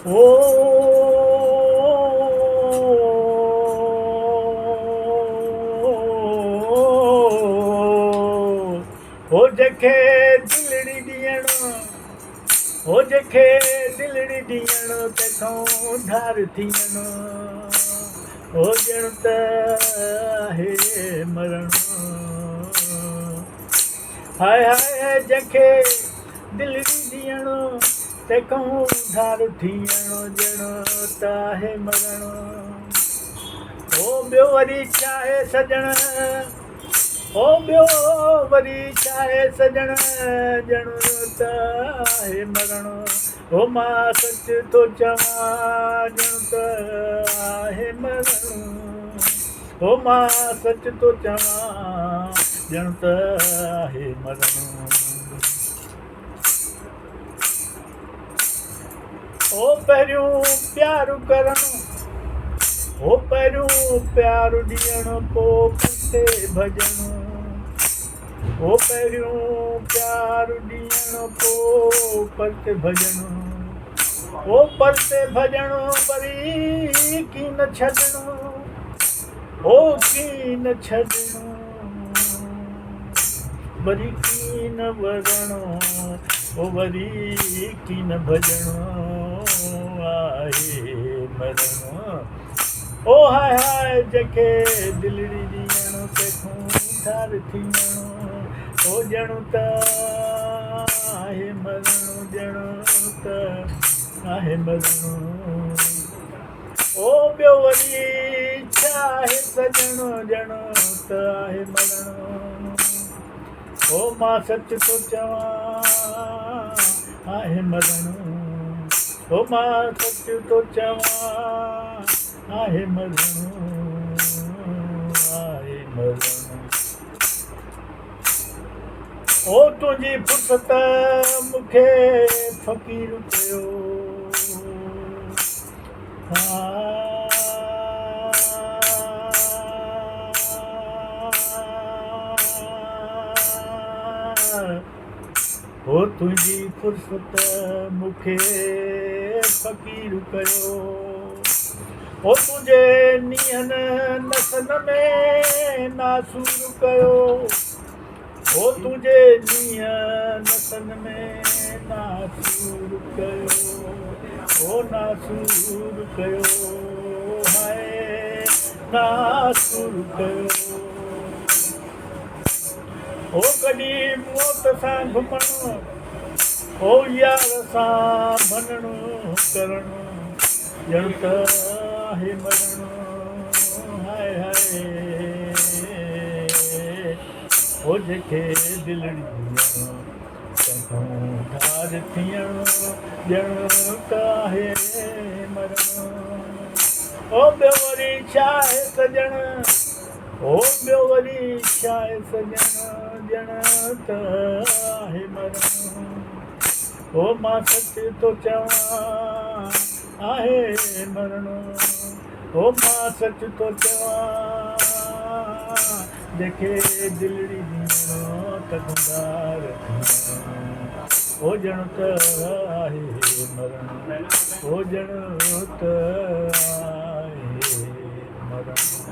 ओ जखे दिलड़ी ॾियणो, ओ जखे दिलड़ी ॾियणो तंहिंखां धार थियणो, ओ ॼण त आहे मरणो। हाय हाय जखे दिलड़ी ॾियणो तंहिंखां धार थियणो, ॼण त आहे मरणो। ओ ॿियो वरी छा आहे सॼण, ओ ॿियो वरी छा आहे सॼण, ॼण त आहे मरणो। ओ मां सच थो चवां ॼण त आहे मरणो, ओ मां सच थो चवां ॼण त आहे मरणो। ओ पहिरियों प्यार करणो, ओ पहिरियों प्यार ॾियणो पोइ परते भॼणो, ओ पहिरियों प्यार ॾियणो पोइ परते भॼणो, ओ परते भॼणो वरी कीन छॾणो, ओ कीन छॾणो वरी कीन वरणो, ओ वरी कीन भॼणो आहे मरणो। ओ हाय हाय जखे दिलड़ी ॾियणो तंहिंखां धार थियणो, ओ ॼण त आहे मरणो, ॼण त आहे मरणो। ओ ॿियो वरी छा आहे सॼणो, ॼण त आहे मरणो। ओ मां सच थो चवां आहे मरणो, ओ मां सच थो चवां आहे मरणो, आहे मरणो। ओ तुंहिंजी फुर्सत मूंखे फ़क़ीर कयो, ओ तुंहिंजी फुर्सत मूंखे फ़क़ीर कयो, ओ तुंहिंजे नीहनि नसनि में नासूर कयो, ओ तुंहिंजे नीहनि नसनि में नासूर कयो, ओ नासूर कयो, हाय नासूर कयो। ओ कॾहिं मौत सां घुमणो, ओ यार सां भञणो करणो, ॼण त आहे मरणो। हाय हाय ओ जखे दिलड़ी ॾियणो तंहिंखां धार थियणो, ॼण त आहे मरणो। ओ ॿियो वरी छा आहे सॼण, ओ ॿियो वरी छा आहे सॼण, ॼण त आहे मरणो। ओ मां सच थो चवां आहे मरणो, ओ मां सच थो चवां जखे दिलड़ी ॾियणो तंहिंखां धार थियणो, ओ ॼण त आहे मरणो, ओ ॼण त आहे मरणो।